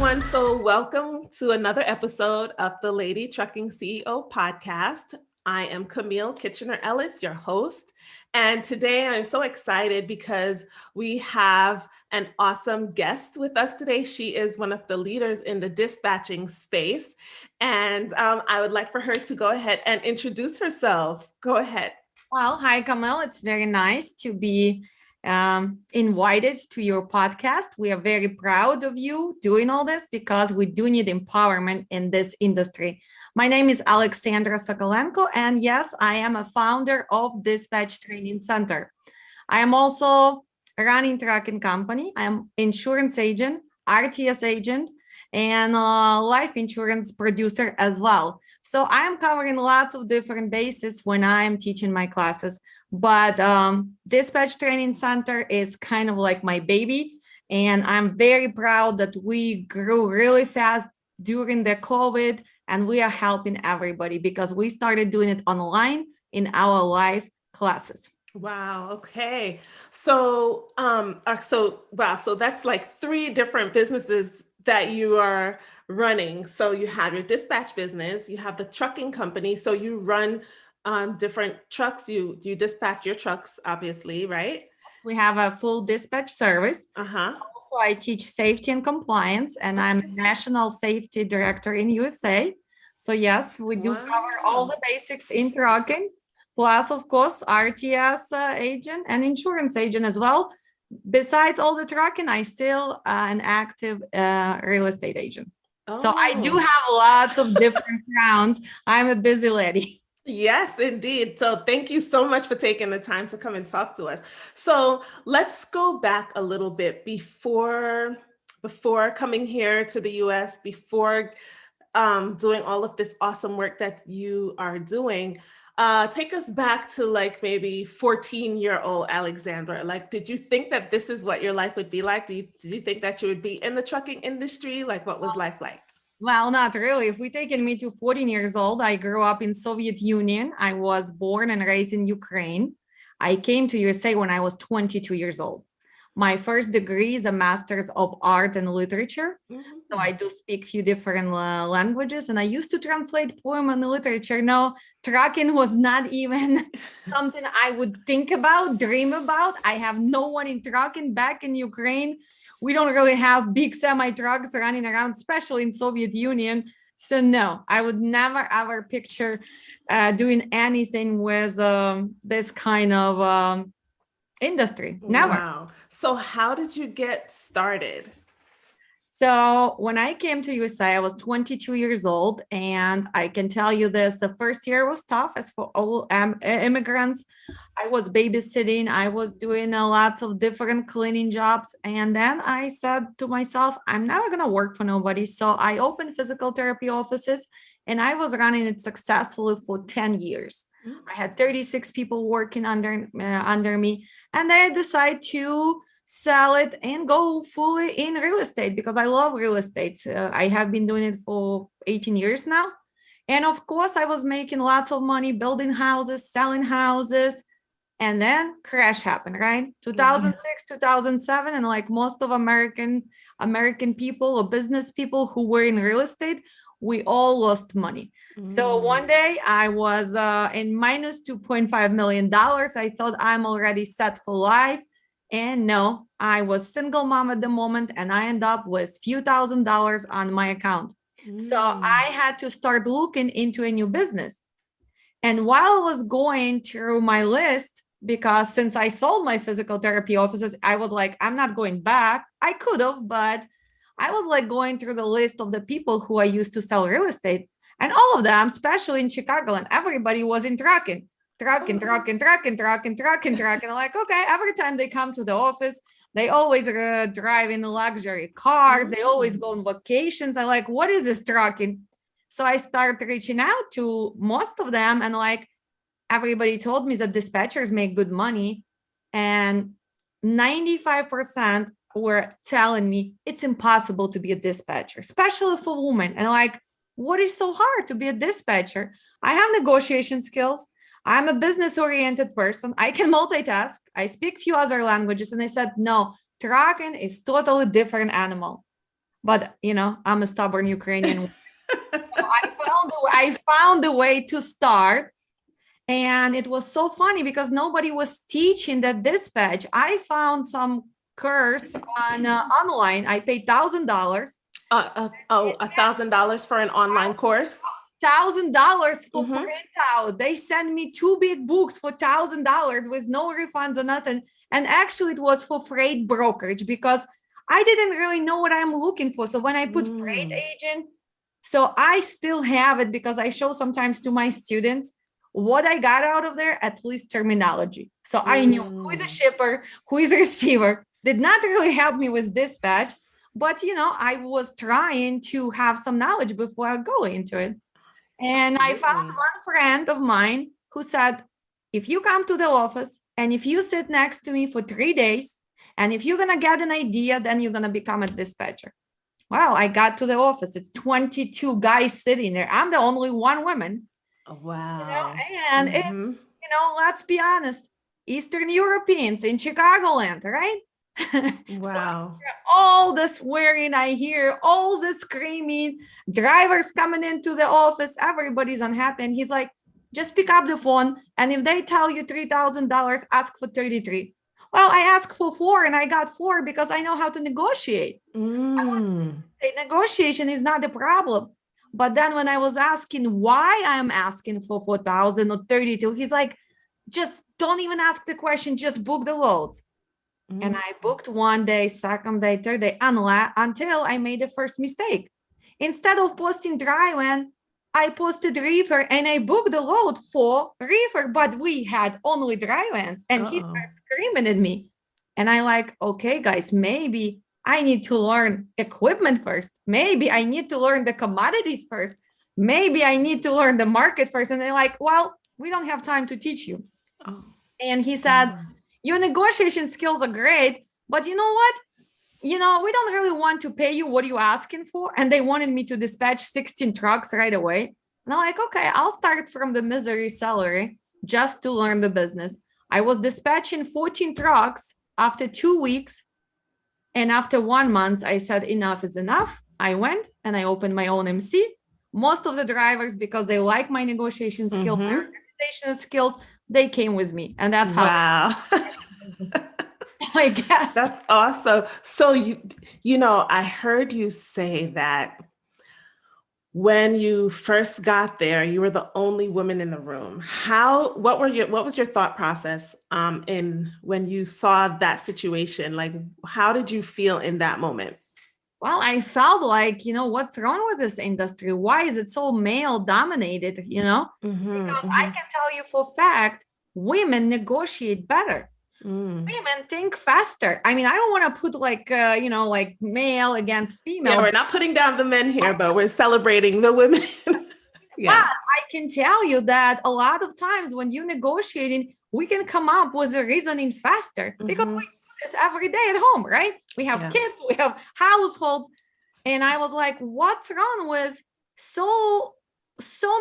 everyone. So, welcome to another episode of the Lady Trucking CEO podcast. I am Camille Kitchener Ellis, your host. And today I'm so excited because we have an awesome guest with us today. She is one of the leaders in the dispatching space. And I would like for her to go ahead and introduce herself. Go ahead. Well, hi, Camille. It's very nice to be invited to your podcast. We are very proud of you doing all this because we do need empowerment in this industry. My name is Alexandra Sokolenko, and yes, I am a founder of Dispatch Training Center. I am also running trucking company. I am insurance agent, RTS agent, and life insurance producer as well. So I am covering lots of different bases when I am teaching my classes. But Dispatch Training Center is kind of like my baby. And I'm very proud that we grew really fast during the COVID, and we are helping everybody because we started doing it online in our live classes. Wow. Okay. So, so that's like three different businesses that you are running. So you have your dispatch business, you have the trucking company. So you run different trucks. You dispatch your trucks, obviously, right? We have a full dispatch service. Uh-huh. Also, I teach safety and compliance, and I'm a national safety director in USA. So yes, we do cover all the basics in trucking, plus of course RTS agent and insurance agent as well. Besides all the trucking, I still an active real estate agent. So I do have lots of different rounds. I'm a busy lady. Yes, indeed. So thank you so much for taking the time to come and talk to us. So let's go back a little bit before coming here to the US, before doing all of this awesome work that you are doing. Take us back to like maybe 14-year-old Alexandra. Like, did you think that this is what your life would be like? Did you think that you would be in the trucking industry? Like, what was life like? Well, not really. If we taken me to 14 years old, I grew up in Soviet Union. I was born and raised in Ukraine. I came to USA when I was 22 years old. My first degree is a master's of art and literature. Mm-hmm. So I do speak a few different languages, and I used to translate poem and literature. No, trucking was not even something I would think about, dream about. I have no one in trucking back in Ukraine. We don't really have big semi trucks running around, especially in Soviet Union. So no, I would never ever picture doing anything with this kind of industry. Never. Wow. So how did you get started? So when I came to USA, I was 22 years old, and I can tell you this, the first year was tough as for all immigrants. I was babysitting, I was doing lots of different cleaning jobs. And then I said to myself, I'm never going to work for nobody. So I opened physical therapy offices, and I was running it successfully for 10 years. I had 36 people working under me, and then I decided to sell it and go fully in real estate because I love real estate. I have been doing it for 18 years now. And of course, I was making lots of money building houses, selling houses. And then crash happened, right? 2006, 2007. And like most of American people or business people who were in real estate, we all lost money. So one day I was in minus $2.5 million. I thought I'm already set for life. And no, I was single mom at the moment, and I ended up with few $1,000s on my account. So I had to start looking into a new business. And while I was going through my list, because since I sold my physical therapy offices, I was like, I'm not going back. I could have, but I was like going through the list of the people who I used to sell real estate. And all of them, especially in Chicago, and everybody was in trucking. I'm like, okay, every time they come to the office, they always drive in luxury cars. They always go on vacations. I like, what is this trucking? So I started reaching out to most of them, and like everybody told me that dispatchers make good money, and 95% were telling me it's impossible to be a dispatcher, especially for women. And like, what is so hard to be a dispatcher? I have negotiation skills. I'm a business-oriented person. I can multitask. I speak few other languages. And I said, no, trucking is totally different animal. but I'm a stubborn Ukrainian. So I found a way to start. And it was so funny because nobody was teaching that dispatch. I found some course on online. I paid $1,000. $1,000 for an online course? $1,000 for printout. They sent me 2 big books for $1,000 with no refunds or nothing. And actually, it was for freight brokerage because I didn't really know what I'm looking for. So when I put freight agent, so I still have it because I show sometimes to my students what I got out of there, at least terminology. So I knew who is a shipper, who is a receiver. Did not really help me with dispatch, but I was trying to have some knowledge before I go into it. And I found one friend of mine who said, if you come to the office and if you sit next to me for 3 days, and if you're going to get an idea, then you're going to become a dispatcher. Well, I got to the office. It's 22 guys sitting there. I'm the only one woman. Wow. And it's, let's be honest, Eastern Europeans in Chicagoland, right? Wow. So all the swearing I hear, all the screaming, drivers coming into the office, everybody's unhappy. And he's like, just pick up the phone. And if they tell you $3,000, ask for 33. Well, I asked for 4 and I got 4 because I know how to negotiate. Negotiation is not the problem. But then when I was asking why I'm asking for 4,000 or 32, he's like, just don't even ask the question, just book the loads. And I booked 1 day, 2nd day, 3rd day, until I made the first mistake. Instead of posting dry van, I posted reefer and I booked the load for reefer, but we had only dry vans. And he started screaming at me. And I like, okay, guys, maybe I need to learn equipment first. Maybe I need to learn the commodities first. Maybe I need to learn the market first. And they're like, well, we don't have time to teach you. And he said, your negotiation skills are great, but you know what? We don't really want to pay you what you're asking for. And they wanted me to dispatch 16 trucks right away. And I'm like, okay, I'll start from the misery salary just to learn the business. I was dispatching 14 trucks after 2 weeks. And after 1 month, I said, enough is enough. I went and I opened my own MC. Most of the drivers, because they like my negotiation skills, my organizational skills, they came with me. And that's how. Wow. I guess. That's awesome. So, I heard you say that when you first got there, you were the only woman in the room. What was your thought process when you saw that situation? Like, how did you feel in that moment? Well, I felt like, what's wrong with this industry? Why is it so male dominated, Because I can tell you for a fact, women negotiate better. Women think faster. I mean, I don't want to put like male against female. Yeah, we're not putting down the men here, but we're celebrating the women. Yeah. But I can tell you that a lot of times when you're negotiating, we can come up with a reasoning faster because we do this every day at home, right? We have kids, we have households. And I was like, what's wrong with so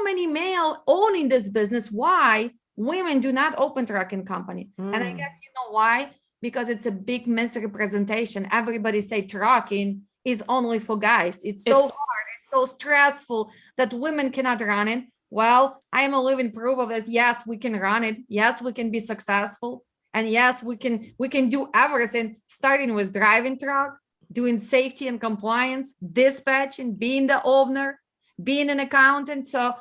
many male owning this business? Why women do not open trucking company? And I guess you know why? Because it's a big misrepresentation. Everybody say trucking is only for guys. It's so hard. It's so stressful that women cannot run it. Well, I am a living proof of it. Yes, we can run it. Yes, we can be successful. And yes, we can do everything, starting with driving truck, doing safety and compliance, dispatching, being the owner, being an accountant. So,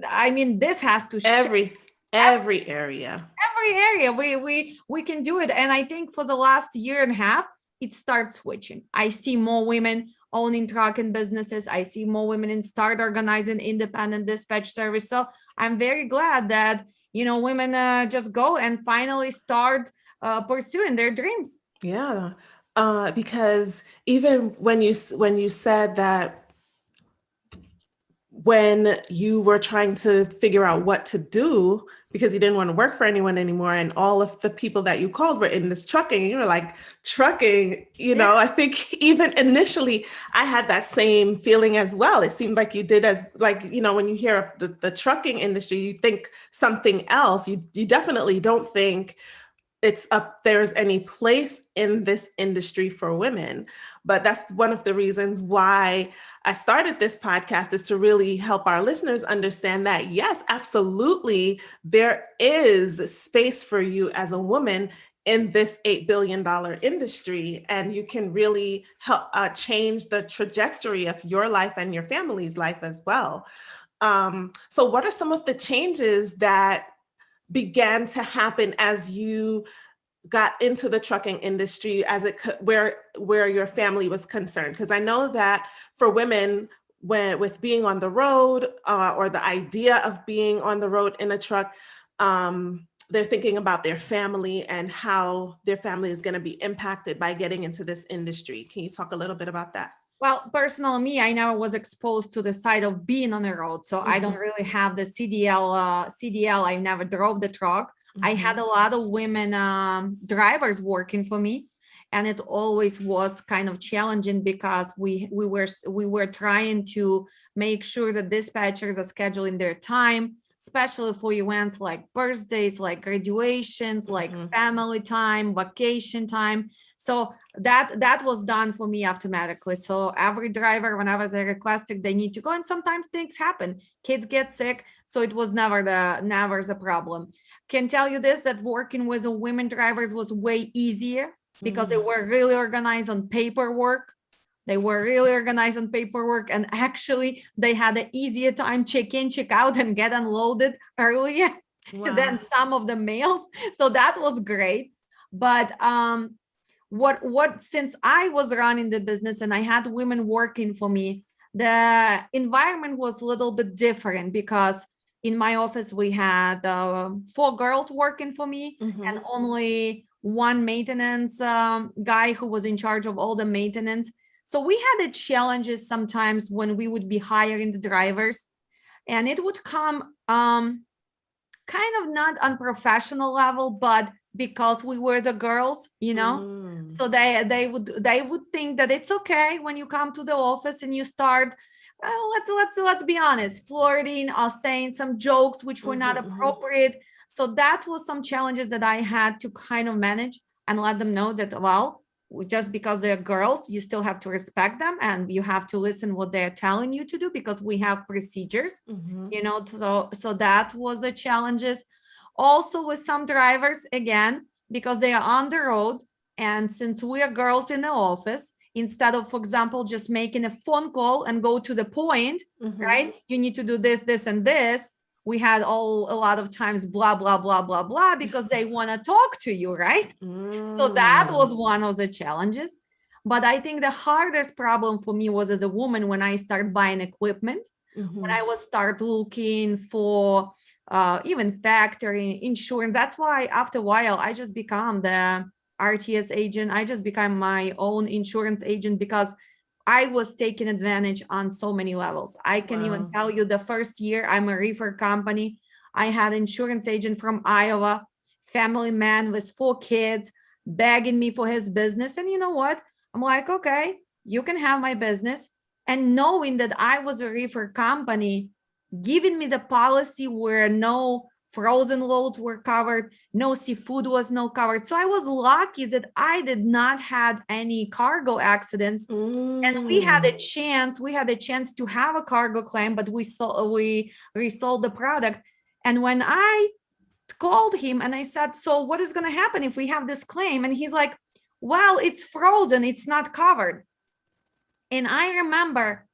I mean, this has to every area. Every area we can do it. And I think for the last year and a half, it starts switching. I see more women owning trucking businesses. I see more women in start organizing independent dispatch service. So I'm very glad that women just go and finally start pursuing their dreams. Yeah, because even when you said that, when you were trying to figure out what to do because you didn't want to work for anyone anymore, and all of the people that you called were in this trucking, and you were like, trucking, I think even initially I had that same feeling as well. It seemed like you did, as like, when you hear of the trucking industry, you think something else. You definitely don't think there's any place in this industry for women. But that's one of the reasons why I started this podcast, is to really help our listeners understand that, yes, absolutely, there is space for you as a woman in this $8 billion industry, and you can really help change the trajectory of your life and your family's life as well. So what are some of the changes that began to happen as you got into the trucking industry, as where your family was concerned? Because I know that for women, with being on the road, or the idea of being on the road in a truck, they're thinking about their family and how their family is going to be impacted by getting into this industry. Can you talk a little bit about that? Well, personally, me, I never was exposed to the side of being on the road. So I don't really have the CDL. I never drove the truck. I had a lot of women drivers working for me. And it always was kind of challenging because we were trying to make sure that dispatchers are scheduling their time, especially for events like birthdays, like graduations, like family time, vacation time. So that was done for me automatically. So every driver, whenever they requested, they need to go, and sometimes things happen. Kids get sick, so it was never the problem. Can tell you this, that working with the women drivers was way easier because they were really organized on paperwork. And actually they had an easier time check in, check out, and get unloaded earlier than some of the males. So that was great. But what since I was running the business and I had women working for me, the environment was a little bit different, because in my office we had 4 girls working for me and only one maintenance guy who was in charge of all the maintenance. So we had the challenges sometimes when we would be hiring the drivers, and it would come kind of not unprofessional level, but because we were the girls, so they would think that it's okay when you come to the office and you start, let's be honest, flirting or saying some jokes which were not appropriate. So that was some challenges that I had to kind of manage and let them know that, well, just because they're girls, you still have to respect them and you have to listen what they're telling you to do, because we have procedures, so that was the challenges. Also with some drivers, again, because they are on the road, and since we are girls in the office, instead of, for example, just making a phone call and go to the point, right? You need to do this, this, and this. We had a lot of times blah, blah, blah, blah, blah, because they want to talk to you, right? So that was one of the challenges. But I think the hardest problem for me was as a woman when I started buying equipment, when I was start looking for even factory insurance. That's why after a while, I just become the RTS agent. I just became my own insurance agent because I was taking advantage on so many levels. I can even tell you the first year I'm a reefer company, I had insurance agent from Iowa, family man with 4 kids, begging me for his business. And you know what? I'm like, okay, you can have my business. And knowing that I was a reefer company, giving me the policy where no frozen loads were covered, no seafood was no covered. So I was lucky that I did not have any cargo accidents. And we had a chance to have a cargo claim, but we resold the product. And when I called him and I said, so what is going to happen if we have this claim? And he's like, well, it's frozen, it's not covered. And I remember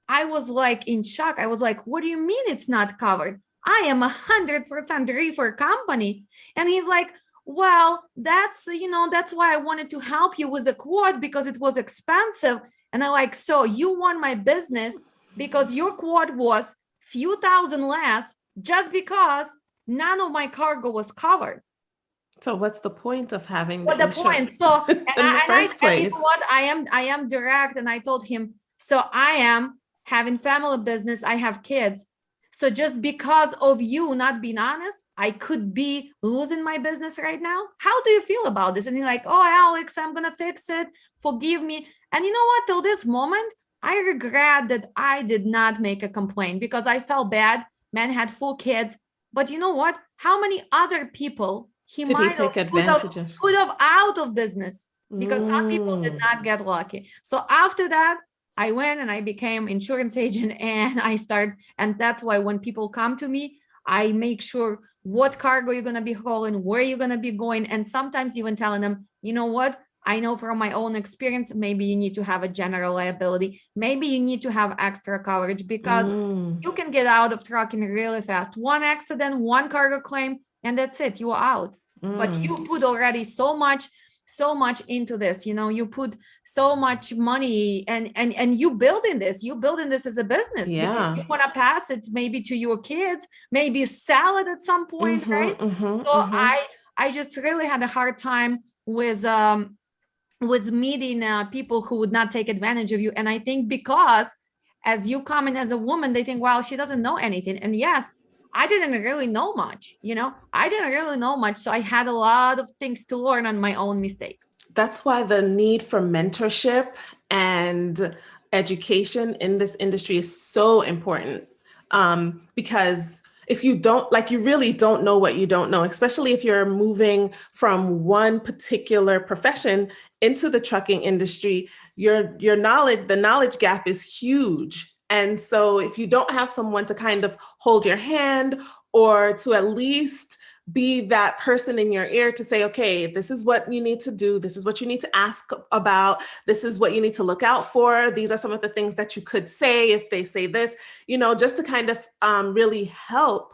I was like in shock. I was like, what do you mean it's not covered? I am 100% reefer company. And he's like, well, that's why I wanted to help you with the quote, because it was expensive. And I'm like, so you won my business because your quote was few thousand less just because none of my cargo was covered. So what's the point of having the point? So in the first place? You know what? I am direct, and I told him, so I am having family business, I have kids. So just because of you not being honest, I could be losing my business right now. How do you feel about this? And he's like, oh, Alex, I'm going to fix it. Forgive me. And you know what? Till this moment, I regret that I did not make a complaint because I felt bad. Man had 4 kids. But you know what? How many other people he Did he might have take advantage of? put of out of business because some people did Mm, not get lucky. So after that, I went and I became insurance agent and I start, and that's why when people come to me, I make sure what cargo you're going to be hauling, where you're going to be going, and sometimes even telling them, you know what, I know from my own experience, maybe you need to have a general liability, maybe you need to have extra coverage because mm, you can get out of trucking really fast. One accident, one cargo claim, and that's it, you're out. But mm. you put already so much into this, you put so much money and you building this as a business because you Yeah. want to pass it maybe to your kids, maybe sell it at some point, Mm-hmm, right? mm-hmm, So mm-hmm. I just really had a hard time with meeting people who would not take advantage of you. And I think because as you come in as a woman, they think, well, she doesn't know anything. And yes, I didn't really know much, I didn't really know much. So I had a lot of things to learn on my own mistakes. That's why the need for mentorship and education in this industry is so important. Because if you don't, like, you really don't know what you don't know, especially if you're moving from one particular profession into the trucking industry, your knowledge, the knowledge gap is huge. And so if you don't have someone to kind of hold your hand or to at least be that person in your ear to say, okay, this is what you need to do. This is what you need to ask about. This is what you need to look out for. These are some of the things that you could say if they say this, just to kind of really help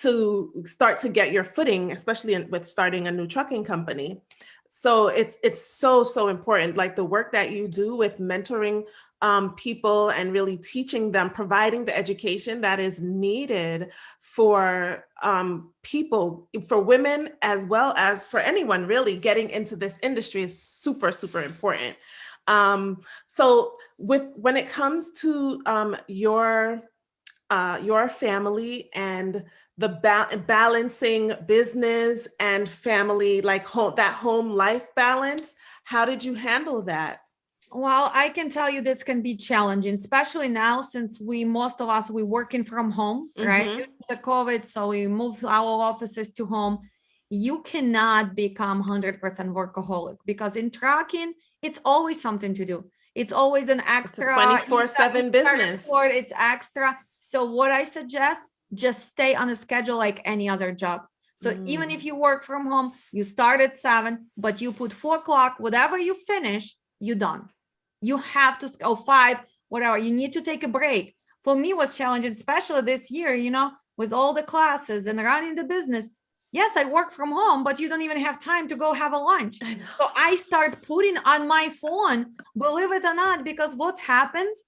to start to get your footing, especially with starting a new trucking company. So it's so important, like the work that you do with mentoring people and really teaching them, providing the education that is needed for people, for women as well as for anyone really getting into this industry is super important. So when it comes to your family and the balancing business and family, like that home life balance, how did you handle that? Well, I can tell you this can be challenging, especially now since most of us, we working from home, right? Due Mm-hmm. to the COVID, so we moved our offices to home. You cannot become 100% workaholic because in trucking, it's always something to do. It's always an It's a extra. You start, you 24/7 start a business. sport, it's extra. So what I suggest, just stay on a schedule like any other job. So even if Mm. you work from home, you start at 7, but you put 4 o'clock, whatever you finish, you're done. You have to go 5, whatever. You need to take a break. For me, it was challenging, especially this year, with all the classes and running the business. Yes, I work from home, but you don't even have time to go have a lunch. I know. So I start putting on my phone, believe it or not, because what happens,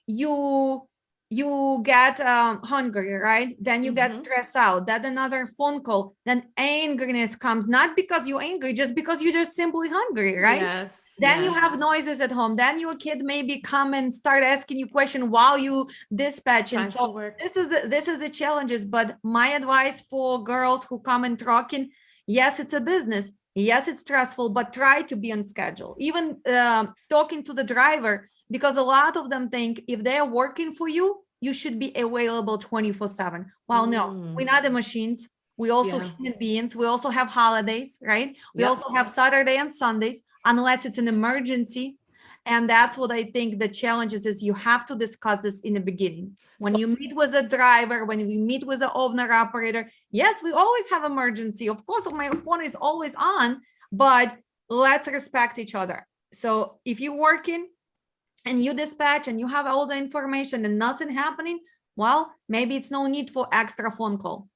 you you get hungry, right? Then you get Mm-hmm. stressed out. Then another phone call. Then angriness comes, not because you're angry, just because you're just simply hungry, right? Yes, Then you yes. have noises at home. Then your kid maybe come and start asking you question while you dispatch. And Trying to so work. this is the challenges. But my advice for girls who come and trucking, yes, it's a business. Yes, it's stressful, but try to be on schedule. Even talking to the driver, because a lot of them think if they are working for you, you should be available 24/7. Well, no, we're Mm. not the machines. We also Yeah. human beings. We also have holidays, right? We Yep. also have Saturday and Sundays, unless it's an emergency. And that's what I think the challenges is you have to discuss this in the beginning. When So you meet with a driver, when we meet with the owner operator, yes, we always have emergency. Of course, my phone is always on, but let's respect each other. So if you're working and you dispatch and you have all the information and nothing happening, well, maybe it's no need for extra phone call.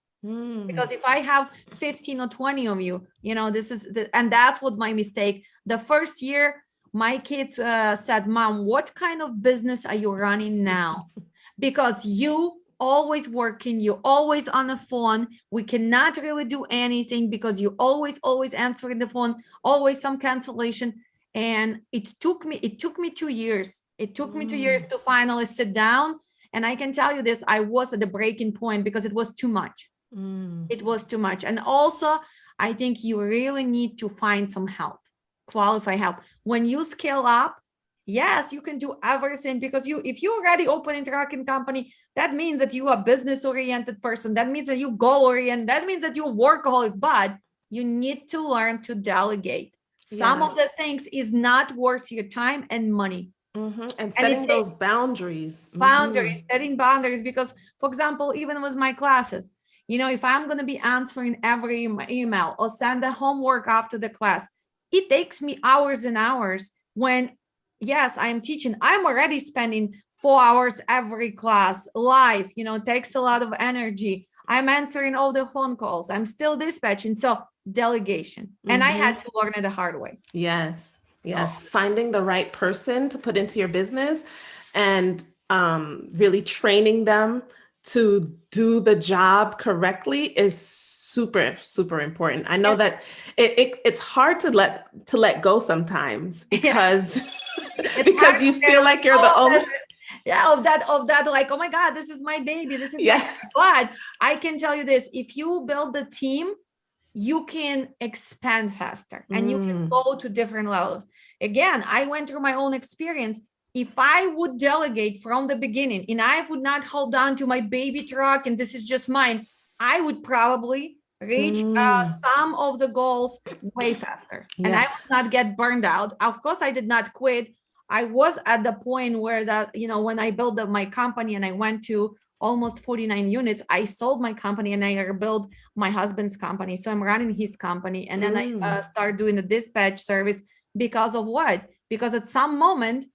Because if I have 15 or 20 of you, and that's what my mistake. The first year, my kids said, Mom, what kind of business are you running now? Because you always working, you always on the phone. We cannot really do anything because you always answering the phone, always some cancellation. And it took me 2 years. It took me 2 years to finally sit down. And I can tell you this, I was at the breaking point because it was too much. Mm. It was too much. And also, I think you really need to find some help, qualified help. When you scale up, yes, you can do everything because if you already open a trucking company, that means that you are a business oriented person. That means that you goal oriented. That means that you workaholic, but you need to learn to delegate. Some of the Yes. things is not worth your time and money. And And it setting takes those boundaries. boundaries, setting boundaries, because, for example, even with my classes, if I'm going to be answering every email or send a homework after the class, it takes me hours and hours. When, yes, I am teaching, I'm already spending 4 hours every class live. It takes a lot of energy. I'm answering all the phone calls, I'm still dispatching. So delegation, and I had to learn it the hard way. Yes. So Yes. Finding the right person to put into your business and really training them to do the job correctly is super, super important. I know and that it's hard to let go sometimes yeah, because it's hard because to you get feel like you're all the of only that. Yeah, of that, like, oh my God, this is my baby, this is my yeah. baby. But I can tell you this, if you build the team, you can expand faster and you can Mm, go to different levels. Again, I went through my own experience. If I would delegate from the beginning and I would not hold on to my baby truck and this is just mine, I would probably reach mm, some of the goals way faster and I yeah. would not get burned out. Of course, I did not quit. I was at the point where when I built up my company and I went to almost 49 units, I sold my company and I rebuilt my husband's company. So I'm running his company. And then I Mm, start doing the dispatch service because of what? Because at some moment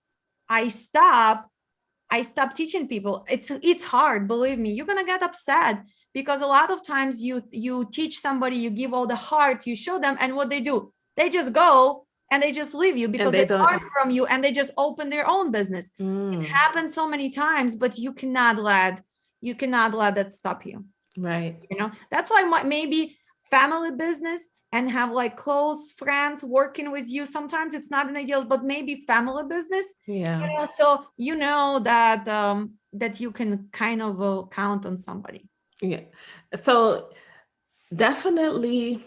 I stop teaching people. It's hard, believe me. You're gonna get upset because a lot of times you teach somebody, you give all the heart, you show them, and what they do, they just go and they just leave you and because they they don't. learn from you and they just open their own business. It Mm, happens so many times, but you cannot let that stop you. right. That's why maybe family business and have like close friends working with you, sometimes it's not an ideal, but maybe family business, Yeah. so that you can kind of count on somebody. Yeah. So definitely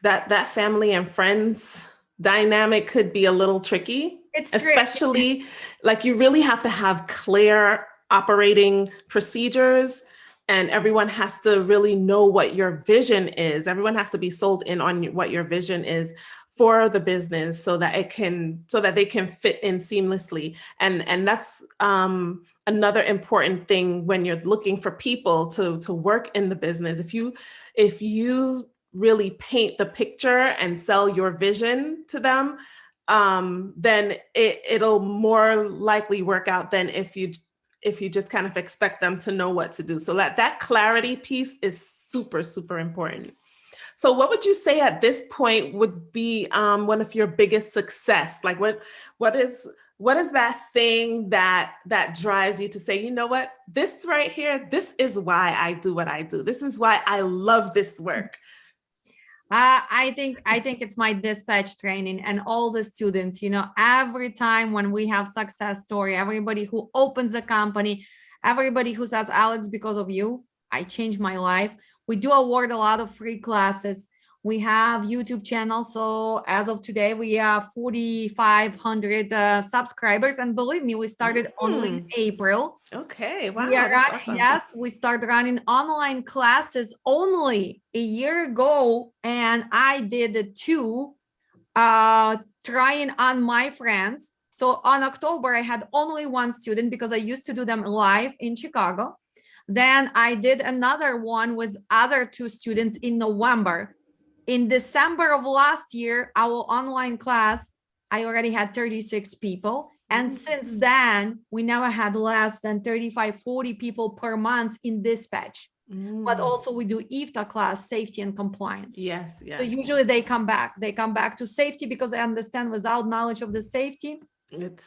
that family and friends dynamic could be a little tricky, It's tricky. especially like you really have to have clear operating procedures and everyone has to really know what your vision is. Everyone has to be sold in on what your vision is for the business so that they can fit in seamlessly. And that's another important thing when you're looking for people to work in the business. If you really paint the picture and sell your vision to them, then it'll more likely work out than if you just kind of expect them to know what to do. So that clarity piece is super, super important. So what would you say at this point would be one of your biggest success? Like what is that thing that drives you to say, you know what, this right here, this is why I do what I do. This is why I love this work. I think it's my dispatch training and all the students, every time when we have success story, everybody who opens a company, everybody who says, Alex, because of you, I changed my life. We do award a lot of free classes. We have YouTube channel. So as of today, we have 4,500 subscribers. And believe me, we started only in Mm, April. okay, We wow, are that's running, awesome. yes, we started running online classes only a year ago, and I did it too, trying on my friends. So on October, I had only one student because I used to do them live in Chicago. Then I did another one with other two students in November. In December of last year, our online class, I already had 36 people. And Mm, since then, we never had less than 35, 40 people per month in dispatch. But mm. also we do IFTA class, safety and compliance. Yes, So yes, yes. usually they come back. They come back to safety because they understand without knowledge of the safety,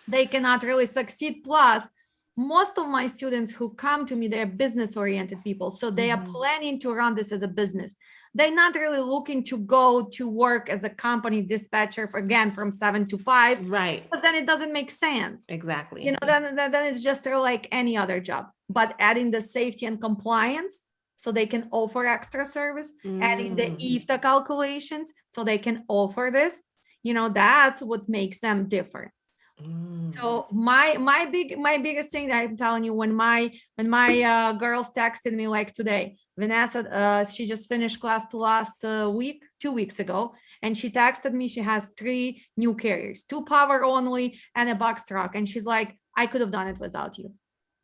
they It's cannot really succeed. Plus, most of my students who come to me, they're business oriented people. So they are mhm. planning to run this as a business. They're not really looking to go to work as a company dispatcher again from 7 to 5, Right, because then it doesn't make sense. exactly. Then it's just like any other job. But adding the safety and compliance so they can offer extra service, adding the Mm, IFTA calculations so they can offer this, that's what makes them different. So my biggest thing that I'm telling you, when my girls texted me like today, Vanessa, she just finished class last week, 2 weeks ago, and she texted me. She has 3 new carriers, 2 power only, and a box truck, and she's like, I could have done it without you.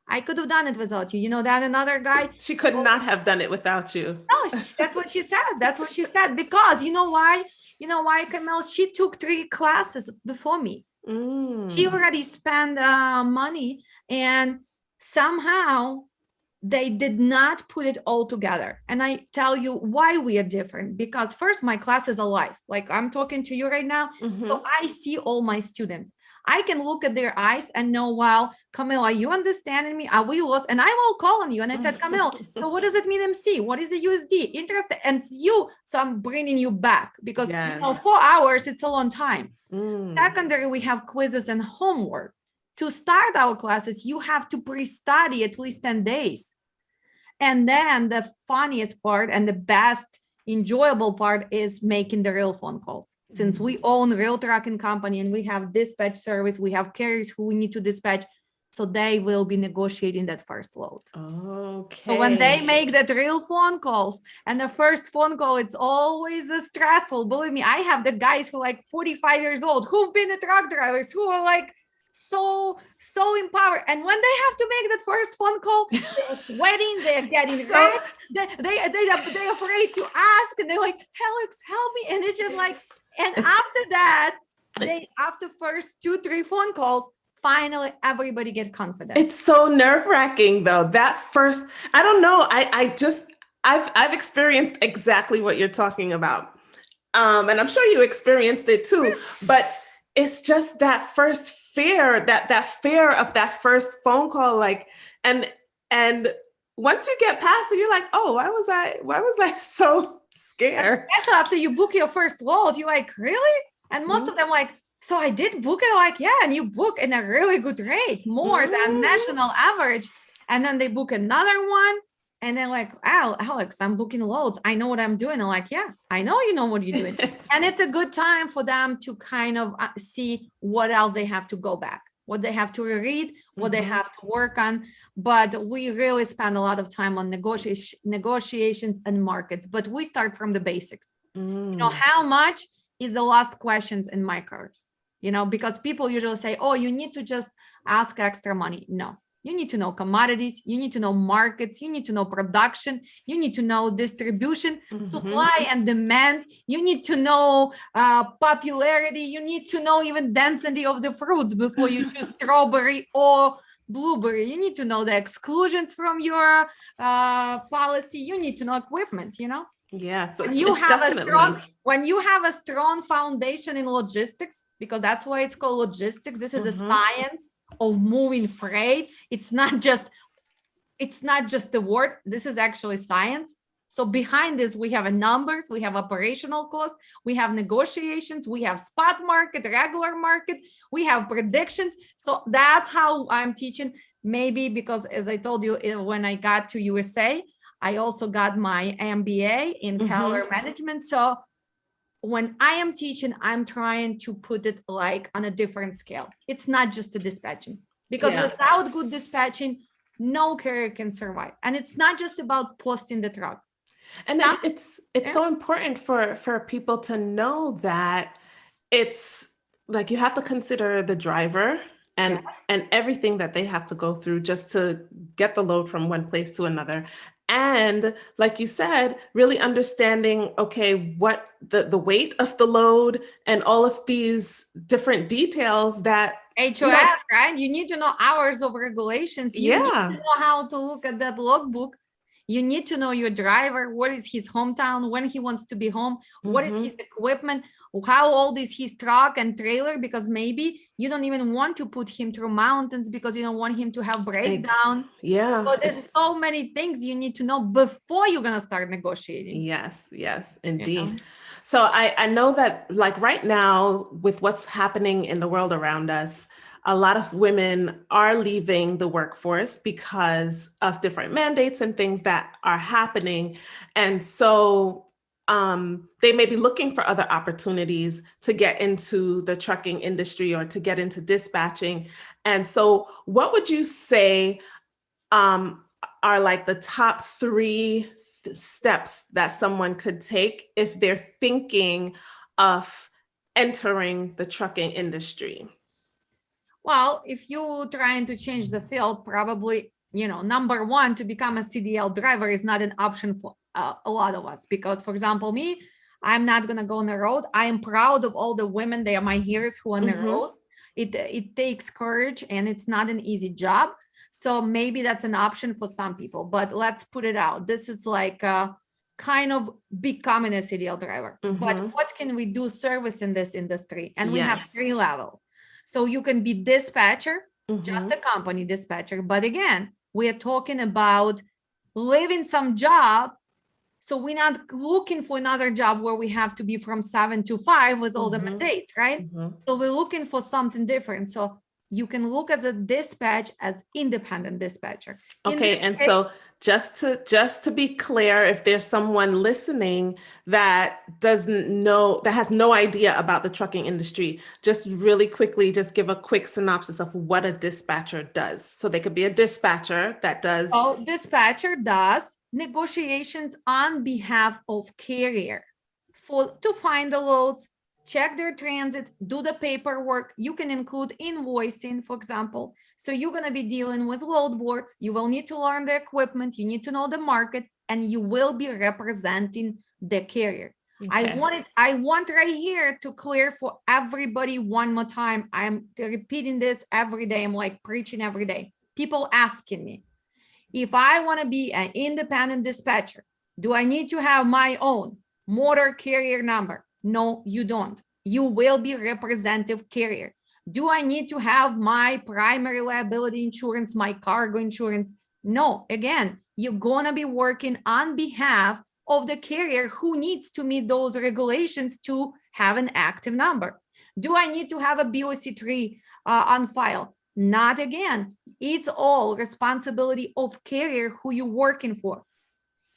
I could have done it without you. You know that another guy. She could not have done it without you. No, that's what she said. That's what she said. Because you know why? You know why, Camille? She took 3 classes before me. He already spent money, and somehow they did not put it all together. And I tell you why we are different. Because first, my class is alive. Like I'm talking to you right now. So I see all my students. I can look at their eyes and know, wow, Camille, are you understanding me? Are we lost? And I will call on you. And I said, Camille, so what does it mean, MC? What is the USD? Interest? And it's you. So I'm bringing you back because, Yes. 4 hours, it's a long time. Secondary, we have quizzes and homework. To start our classes, you have to pre-study at least 10 days. And then the funniest part and the best enjoyable part is making the real phone calls. Since we own real trucking company and we have dispatch service, we have carriers who we need to dispatch. So they will be negotiating that first load. Okay. So when they make that real phone calls, and the first phone call, it's always stressful. Believe me, I have the guys who are like 45 years old, who've been the truck drivers, who are like so empowered. And when they have to make that first phone call, they're sweating, they're getting red, they're afraid to ask, and they're like, Alex, help me. And it's just like, and after that, after first 2-3 phone calls, finally everybody get confident. It's so nerve-wracking though. That first, I don't know. I've experienced exactly what you're talking about. And I'm sure you experienced it too, but it's just that first fear, that fear of that first phone call, like, and once you get past it, you're like, oh, why was I so scared? Especially after you book your first load, you're like, really? And most of them like, so I did book it, like, yeah, and you book in a really good rate, more than national average. And then they book another one. And they're like, Alex, I'm booking loads. I know what I'm doing. I'm like, yeah, I know you know what you're doing. And it's a good time for them to kind of see what else they have to go back, what they have to read, what they have to work on. But we really spend a lot of time on negotiations and markets. But we start from the basics. You know, how much is the last questions in my course? You know, because people usually say, oh, you need to just ask extra money. No. You need to know commodities, you need to know markets, you need to know production, you need to know distribution, supply and demand, you need to know popularity, you need to know even density of the fruits before you choose strawberry or blueberry. You need to know the exclusions from your policy, you need to know equipment, you know? Yeah, so when you have a strong foundation in logistics, because that's why it's called logistics, this is a science of moving freight. It's not just the word, this is actually science. So behind this, we have numbers, we have operational costs, we have negotiations, we have spot market, regular market, we have predictions. So that's how I'm teaching. Maybe because, as I told you, when I got to USA, I also got my MBA in calendar management. So when I am teaching, I'm trying to put it like on a different scale. It's not just the dispatching, because without good dispatching, no carrier can survive. And it's not just about posting the truck. And it's so important for people to know that it's like you have to consider the driver and everything that they have to go through just to get the load from one place to another. And like you said, really understanding, okay, what the weight of the load and all of these different details that HOS, right? You need to know hours of regulations. You need to know how to look at that logbook. You need to know your driver, what is his hometown, when he wants to be home, what is his equipment, how old is his truck and trailer, because maybe you don't even want to put him through mountains because you don't want him to have breakdown. So there's so many things you need to know before you're going to start negotiating. Yes, indeed. You know? So I know that like right now with what's happening in the world around us, a lot of women are leaving the workforce because of different mandates and things that are happening. And so they may be looking for other opportunities to get into the trucking industry or to get into dispatching. And so what would you say are like the top three steps that someone could take if they're thinking of entering the trucking industry? Well, if you're trying to change the field, probably, number one, to become a CDL driver is not an option for a lot of us. Because, for example, me, I'm not going to go on the road. I am proud of all the women, they are my heroes who are on the road. It takes courage and it's not an easy job. So maybe that's an option for some people, but let's put it out. This is like kind of becoming a CDL driver. But what can we do service in this industry? And we have 3 levels. So you can be dispatcher, just a company dispatcher. But again, we are talking about leaving some job. So we're not looking for another job where we have to be from 7 to 5 with all the mandates, right? So we're looking for something different. So you can look at the dispatch as independent dispatcher. Okay, and so just to be clear, if there's someone listening that doesn't know, that has no idea about the trucking industry, just really quickly, just give a quick synopsis of what a dispatcher does. So they could be a dispatcher that does. Oh, dispatcher does negotiations on behalf of carrier to find the loads, check their transit, do the paperwork. You can include invoicing, for example. So you're going to be dealing with load boards. You will need to learn the equipment. You need to know the market, and you will be representing the carrier. Okay. I want right here to clear for everybody one more time. I'm repeating this every day. I'm like preaching every day. People asking me, if I want to be an independent dispatcher, do I need to have my own motor carrier number? No, you don't. You will be representative carrier. Do I need to have my primary liability insurance, my cargo insurance? No, again, you're going to be working on behalf of the carrier who needs to meet those regulations to have an active number. Do I need to have a BOC3 on file? Not again. It's all responsibility of carrier who you're working for.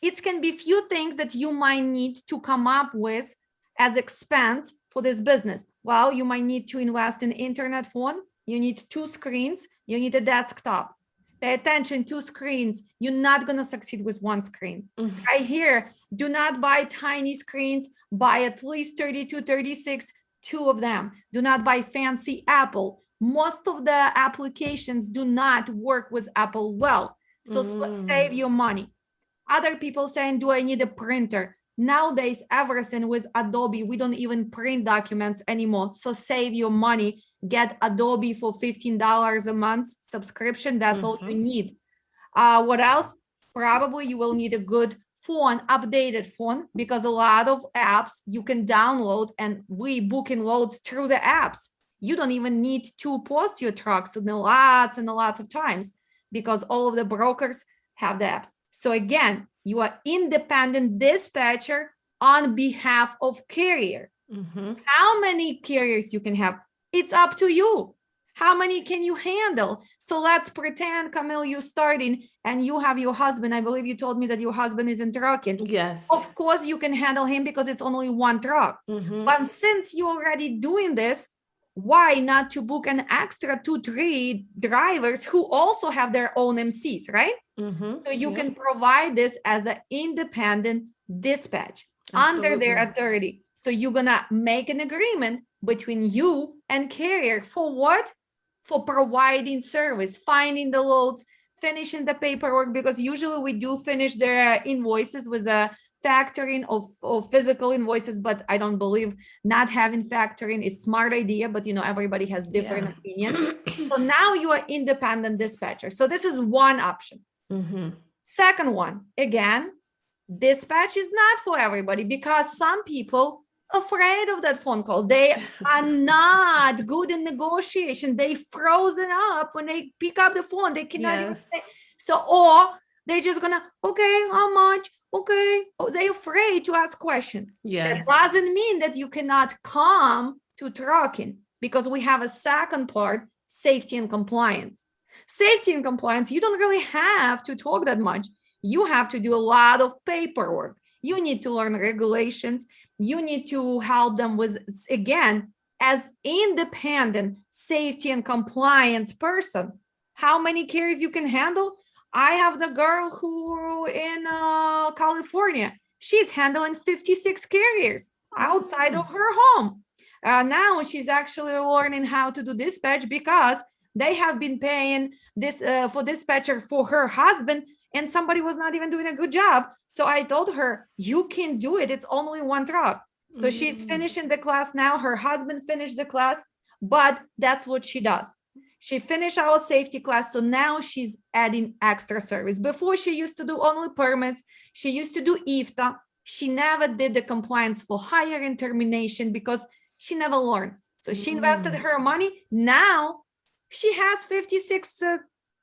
It can be few things that you might need to come up with as expense for this business. Well, you might need to invest in internet phone. You need 2 screens. You need a desktop. Pay attention, 2 screens. You're not going to succeed with 1 screen. Right here, do not buy tiny screens. Buy at least 32, 36, 2 of them. Do not buy fancy Apple. Most of the applications do not work with Apple well. So save your money. Other people saying, do I need a printer? Nowadays, everything with Adobe, we don't even print documents anymore. So save your money, get Adobe for $15 a month subscription. That's all you need. What else? Probably you will need a good phone, updated phone, because a lot of apps you can download and we booking loads through the apps. You don't even need to post your trucks and lots of times because all of the brokers have the apps. So again, you are independent dispatcher on behalf of carrier. How many carriers you can have? It's up to you. How many can you handle? So let's pretend, Camille, you're starting and you have your husband. I believe you told me that your husband is in trucking. Yes. Of course, you can handle him because it's only 1 truck. But since you're already doing this, why not to book an extra 2-3 drivers who also have their own MCs, right? So you can provide this as an independent dispatch under their authority. So you're gonna make an agreement between you and carrier for what? For providing service, finding the loads, finishing the paperwork, because usually we do finish their invoices with a factoring of physical invoices, but I don't believe not having factoring is smart idea, but everybody has different opinions. So now you are independent dispatcher. So this is one option. Second one, again, dispatch is not for everybody because some people afraid of that phone call. They are not good in negotiation. They frozen up when they pick up the phone. They cannot even say. So, or they're just gonna, okay, how much? Okay. Oh, they're afraid to ask questions. That doesn't mean that you cannot come to trucking because we have a second part, safety and compliance. Safety and compliance, you don't really have to talk that much. You have to do a lot of paperwork. You need to learn regulations. You need to help them with, again, as independent safety and compliance person. How many carriers you can handle? I have the girl who in California, she's handling 56 carriers outside of her home. Now she's actually learning how to do dispatch because they have been paying this for dispatcher for her husband, and somebody was not even doing a good job. So I told her, you can do it. It's only one truck. So she's finishing the class now. Her husband finished the class, but that's what she does. She finished our safety class. So now she's adding extra service. Before she used to do only permits. She used to do IFTA. She never did the compliance for hire and termination because she never learned. So she invested her money. Now she has 56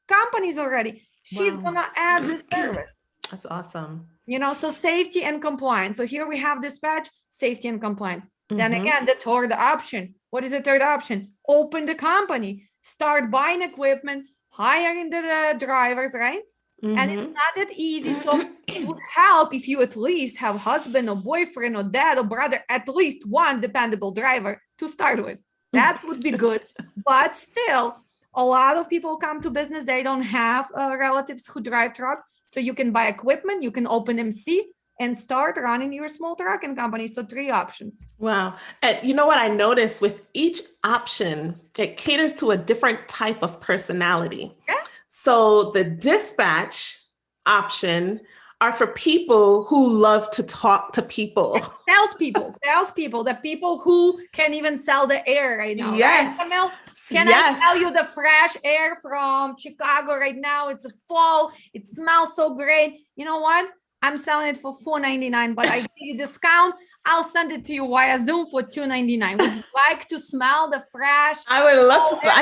companies already. She's gonna add this service. That's awesome. You know, so safety and compliance. So here we have dispatch, safety and compliance. Then again, the third option. What is the third option? Open the company, start buying equipment, hiring the drivers, right? And it's not that easy. So it would help if you at least have husband or boyfriend or dad or brother, at least one dependable driver to start with. That would be good. But still, a lot of people come to business, they don't have relatives who drive truck. So you can buy equipment, you can open MC and start running your small trucking company. So 3 options. Wow. And you know what I noticed with each option, it caters to a different type of personality. Yeah. So the dispatch option are for people who love to talk to people. Salespeople, the people who can even sell the air right now. Yes. Right, Camille? Can I tell you the fresh air from Chicago right now? It's a fall. It smells so great. You know what? I'm selling it for $4.99, but I give you discount. I'll send it to you via Zoom for $2.99. Would you like to smell the fresh? I would love to smell.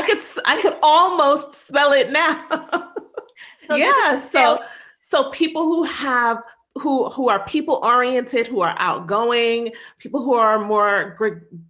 I could almost smell it now. So yeah. So people who are people oriented, who are outgoing, people who are more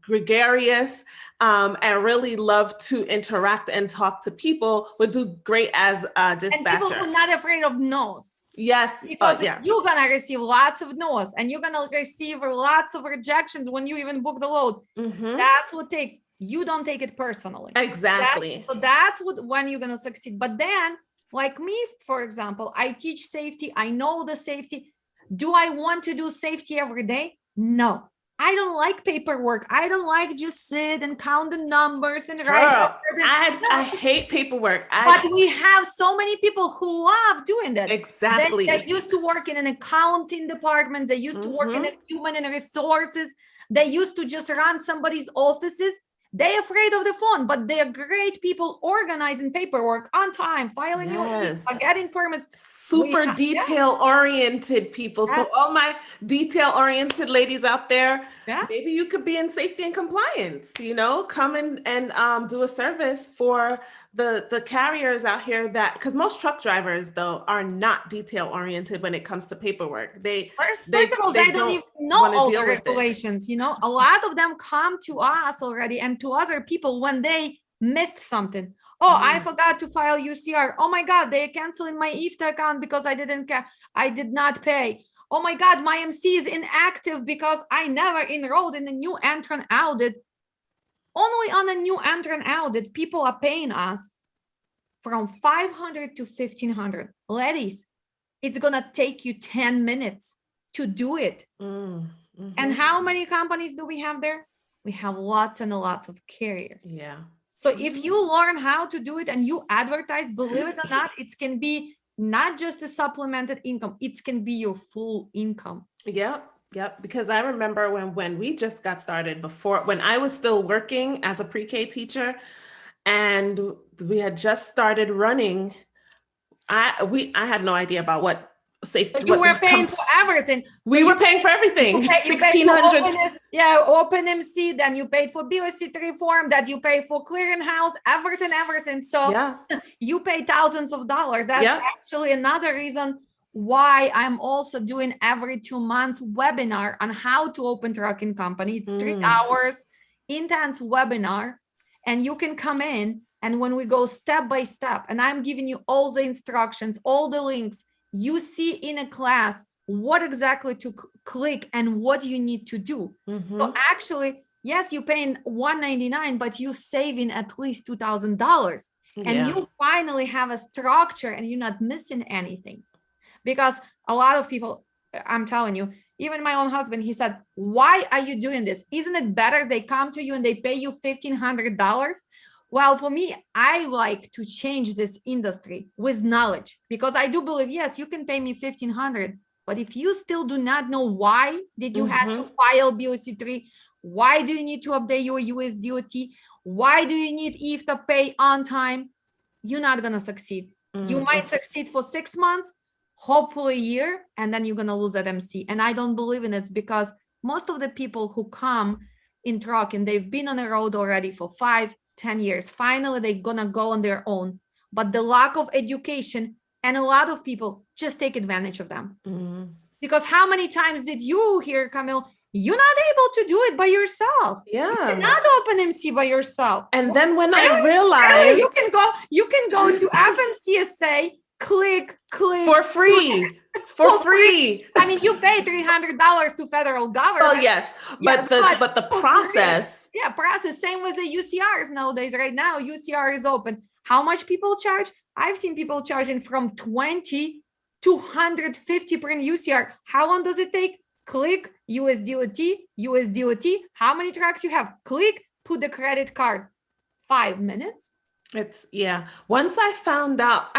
gregarious, and really love to interact and talk to people would do great as a dispatcher. And people who are not afraid of no's. Yes. Because you're going to receive lots of no's and you're going to receive lots of rejections when you even book the load. That's what takes. You don't take it personally. Exactly. That's when you're going to succeed. But then, like me, for example, I teach safety. I know the safety. Do I want to do safety every day? No. I don't like paperwork. I don't like just sit and count the numbers and write. I hate paperwork. But we have so many people who love doing that. Exactly. They used to work in an accounting department. They used to work in a human and resources. They used to just run somebody's offices. They're afraid of the phone, but they're great people organizing paperwork on time, filing your getting permits. Super detail-oriented people. So all my detail-oriented ladies out there, maybe you could be in safety and compliance, you know, come in and do a service for the carriers out here because most truck drivers, though, are not detail-oriented when it comes to paperwork. First of all, they don't even know all the regulations. You know, a lot of them come to us already and to other people when they missed something. Oh, I forgot to file UCR. Oh my God, they're canceling my IFTA account because I did not pay. Oh my God, my MC is inactive because I never enrolled in a new entrant audit. Only on a new entrant audit, people are paying us from $500 to $1,500. Ladies, it's gonna take you 10 minutes to do it. And how many companies do we have there? We have lots and lots of carriers. Yeah. So if you learn how to do it and you advertise, believe it or not, it can be not just a supplemented income, it can be your full income. Yep. Because I remember when we just got started when I was still working as a pre-K teacher and we had just started running, I had no idea about what safety. But you were paying for everything. We were paying for everything. $1,600. Open MC, then you paid for BOC3 form, that you pay for clearinghouse, everything. So you pay thousands of dollars. That's actually another reason why I'm also doing every 2 months webinar on how to open trucking company. It's 3 hours intense webinar, and you can come in, and when we go step by step, and I'm giving you all the instructions, all the links, you see in a class what exactly to click and what you need to do. So actually, yes, you're paying $199, but you saving at least $2,000. And you finally have a structure and you're not missing anything. Because a lot of people, I'm telling you, even my own husband, he said, why are you doing this? Isn't it better they come to you and they pay you $1,500? Well, for me, I like to change this industry with knowledge, because I do believe, yes, you can pay me $1,500, but if you still do not know why did you have to file BOC3, why do you need to update your USDOT, why do you need IFTA pay on time, you're not going to succeed. You might succeed for 6 months, hopefully a year, and then you're going to lose that MC. And I don't believe in it, because most of the people who come in truck and they've been on the road already for 5-10 years, finally they're going to go on their own. But the lack of education, and a lot of people just take advantage of them. Because how many times did you hear, Camille, you're not able to do it by yourself. You cannot open MC by yourself. And then when I realized you can go to FMCSA, click for free. For free. I mean, you pay $300 to federal government. Oh yes, but the process. Yeah, process. Same with the UCRs nowadays. Right now, UCR is open. How much people charge? I've seen people charging from $20 to $150 per UCR. How long does it take? Click USDOT. How many trucks you have? Click, put the credit card. 5 minutes. It's Once I found out,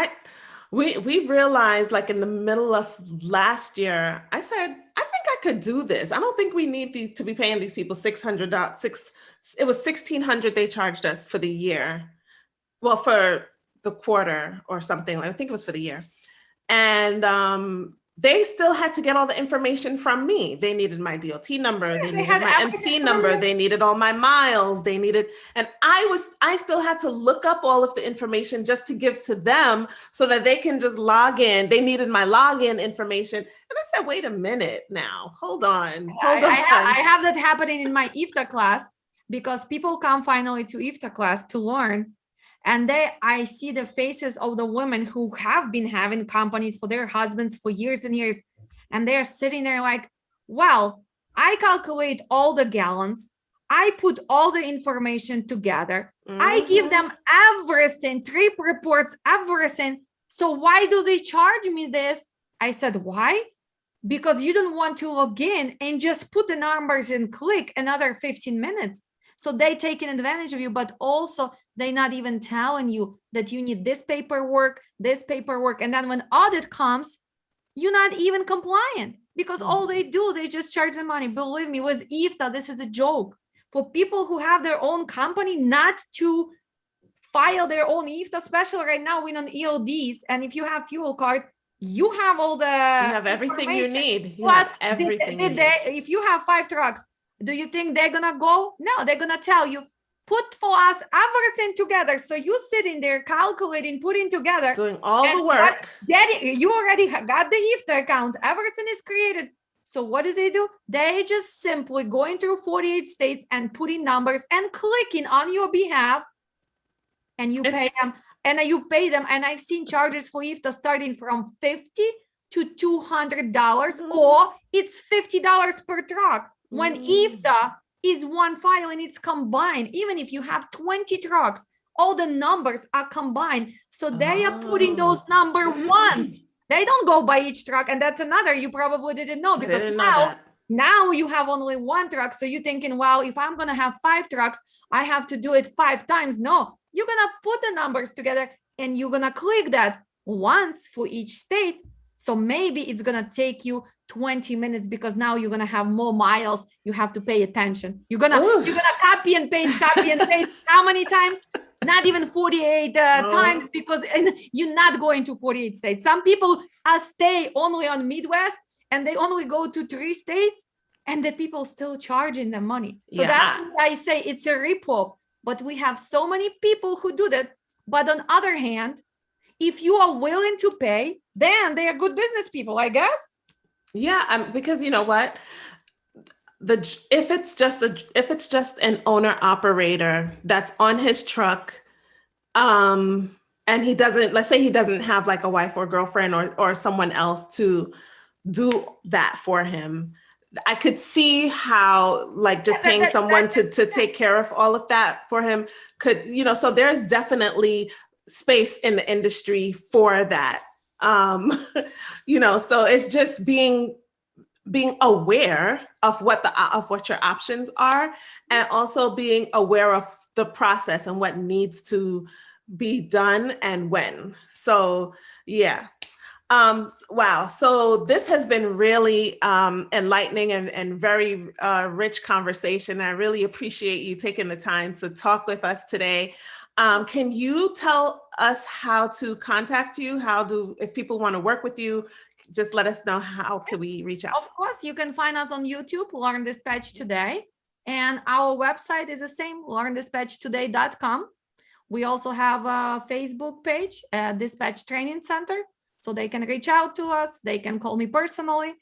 we realized, like in the middle of last year, I said, I think I could do this. I don't think we need to be paying these people $600. It was $1,600 they charged us for the year. Well, for the quarter or something. I think it was for the year. And they still had to get all the information from me. They needed my DOT number. They needed my MC number. They needed all my miles. And I still had to look up all of the information just to give to them so that they can just log in. They needed my login information. And I said, wait a minute now, hold on. I have that happening in my IFTA class, because people come finally to IFTA class to learn. And I see the faces of the women who have been having companies for their husbands for years and years. And they're sitting there like, well, I calculate all the gallons. I put all the information together. I give them everything, trip reports, everything. So why do they charge me this? I said, why? Because you don't want to log in and just put the numbers and click another 15 minutes. So they taking advantage of you, but also they're not even telling you that you need this paperwork. And then when audit comes, you're not even compliant, because all they do, they just charge the money. Believe me, with IFTA, this is a joke. For people who have their own company, not to file their own IFTA, especially right now we're on ELDs. And if you have fuel card, you have all the You have everything you need. If you have 5 trucks, do you think they're gonna go? No, they're gonna tell you, put for us everything together. So you sitting there calculating, putting together, doing all the work. You already got the IFTA account. Everything is created. So what do? They just simply going through 48 states and putting numbers and clicking on your behalf, and you pay them. And you pay them. And I've seen charges for IFTA starting from $50 to $200, or it's $50 per truck. When IFTA is one file and it's combined, even if you have 20 trucks, all the numbers are combined. So they are putting those numbers once. They don't go by each truck. And that's another you probably didn't know, because now you have only 1 truck. So you're thinking, well, if I'm going to have 5 trucks, I have to do it 5 times. No, you're going to put the numbers together and you're going to click that once for each state. So maybe it's going to take you 20 minutes, because now you're going to have more miles. You have to pay attention. You're going to copy and paste how many times? Not even 48 times, because you're not going to 48 states. Some people stay only on Midwest and they only go to 3 states, and the people still charging them money. So that's why I say it's a ripoff. But we have so many people who do that. But on the other hand, if you are willing to pay, then they are good business people, I guess. Yeah, because you know what? If it's just an owner operator that's on his truck, and he doesn't, let's say he doesn't have like a wife or girlfriend or someone else to do that for him. I could see how like just paying That- someone to take care of all of that for him could, so there's definitely space in the industry for that. Um, so it's just being aware of what your options are, and also being aware of the process and what needs to be done and when. So yeah. Wow. So this has been really enlightening and very rich conversation. I really appreciate you taking the time to talk with us today. Can you tell us how to contact you? If people want to work with you, just let us know how can we reach out? Of course, you can find us on YouTube, Learn Dispatch Today. And our website is the same, learndispatchtoday.com. We also have a Facebook page, Dispatch Training Center. So they can reach out to us. They can call me personally,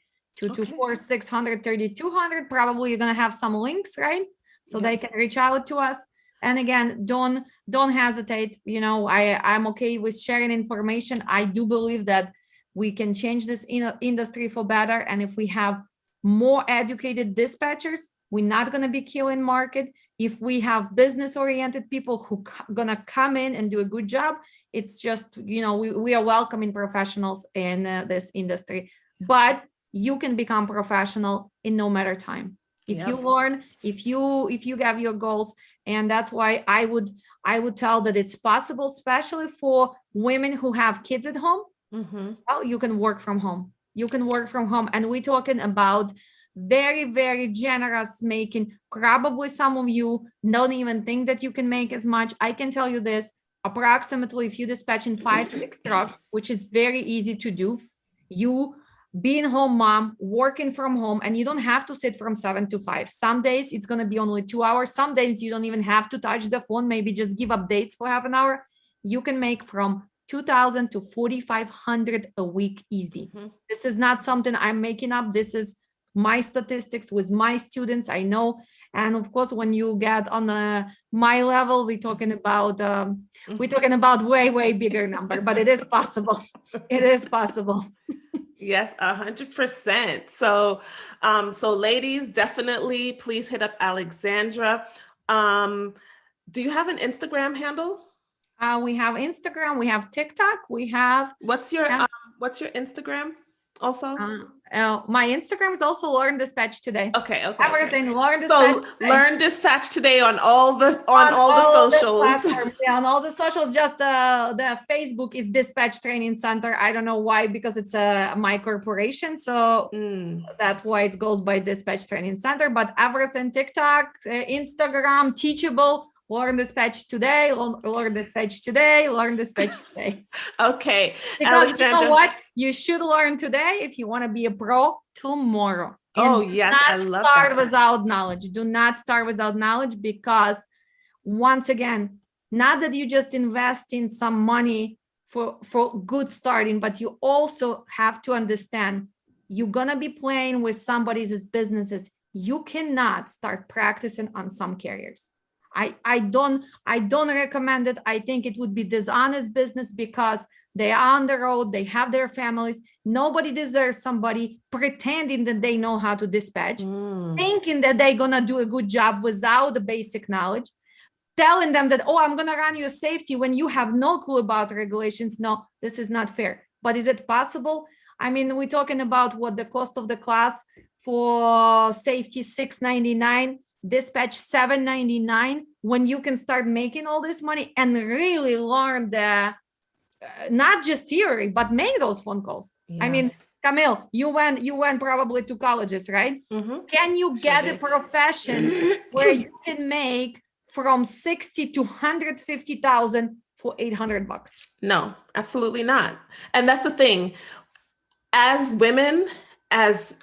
224-600-3200. Probably you're going to have some links, right? So they can reach out to us. And again, don't hesitate. I'm okay with sharing information. I do believe that we can change this industry for better. And if we have more educated dispatchers, we're not going to be killing market. If we have business-oriented people who gonna come in and do a good job, it's just, we are welcoming professionals in this industry. But you can become professional in no matter time. If you learn, if you have your goals, and that's why I would tell that it's possible, especially for women who have kids at home. Well, you can work from home. You can work from home, and we're talking about very, very generous making. Probably some of you don't even think that you can make as much. I can tell you this, approximately if you dispatch in 5-6 trucks, which is very easy to do, you being home mom, working from home, and you don't have to sit from 7 to 5. Some days it's going to be only 2 hours. Some days you don't even have to touch the phone, maybe just give updates for half an hour. You can make from 2,000 to 4,500 a week easy. This is not something I'm making up. This is my statistics with my students. I know. And of course, when you get on my level, we're talking about way, way bigger number, but it is possible. It is possible. Yes, 100%. So, ladies, definitely please hit up Alexandra. Do you have an Instagram handle? We have Instagram, we have TikTok, we have. What's your Instagram also? My Instagram is also Learn Dispatch Today. Okay. Everything Learn Dispatch. So Learn Dispatch Today on all the socials. On all the socials. Just the Facebook is Dispatch Training Center. I don't know why, because it's my corporation, so that's why it goes by Dispatch Training Center. But everything, TikTok, Instagram, Teachable. Learn Dispatch Today, Learn Dispatch Today, Learn Dispatch Today. Okay. Because Alexandra, you know what? You should learn today if you want to be a pro tomorrow. And yes, I love that. Start without knowledge. Do not start without knowledge, because once again, not that you just invest in some money for good starting, but you also have to understand you're going to be playing with somebody's businesses. You cannot start practicing on some carriers. I don't recommend it. I think it would be dishonest business, because they are on the road, they have their families. Nobody deserves somebody pretending that they know how to dispatch, thinking that they're gonna do a good job without the basic knowledge, telling them that, oh, I'm gonna run your safety when you have no clue about regulations. No, this is not fair. But is it possible? I mean, we're talking about what the cost of the class for safety, $699. Dispatch $799, when you can start making all this money and really learn the not just theory, but make those phone calls. I mean, Camille, you went probably to colleges, right? Can you get a profession where you can make from 60 to 150,000 for $800? No, absolutely not. And that's the thing. As women, as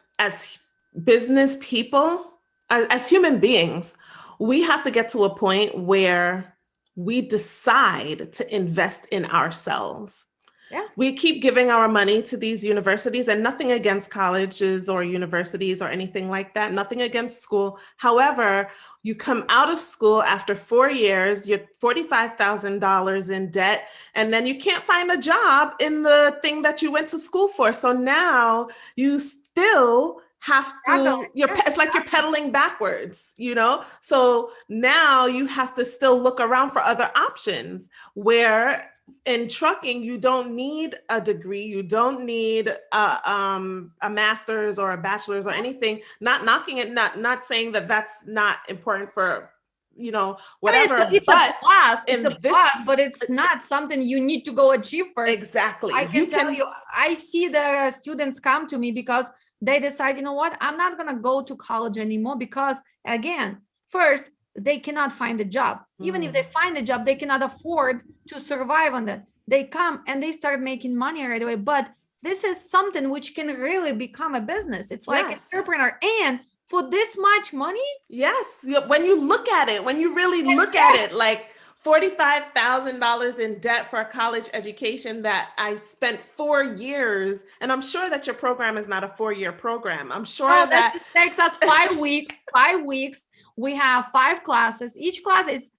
business people, as human beings, we have to get to a point where we decide to invest in ourselves. Yes. We keep giving our money to these universities, and nothing against colleges or universities or anything like that, nothing against school. However, you come out of school after 4 years, you're $45,000 in debt, and then you can't find a job in the thing that you went to school for. So now you still have to, it's like you're pedaling backwards, you know? So now you have to still look around for other options, where in trucking, you don't need a degree, you don't need a master's or a bachelor's or anything. Not knocking it, not saying that that's not important for, you know, whatever. I mean, it's a plus. It's a plus, but it's not something you need to go achieve first. Exactly. I can tell you, I see the students come to me because they decide, you know what, I'm not going to go to college anymore because, again, first, they cannot find a job. Even if they find a job, they cannot afford to survive on that. They come and they start making money right away. But this is something which can really become a business. It's like an entrepreneur. And for this much money? Yes. When you look at it, when you really look at it, like $45,000 in debt for a college education that I spent 4 years. And I'm sure that your program is not a 4-year program. I'm sure that it takes us 5 weeks, 5 weeks. We have 5 classes. Each class is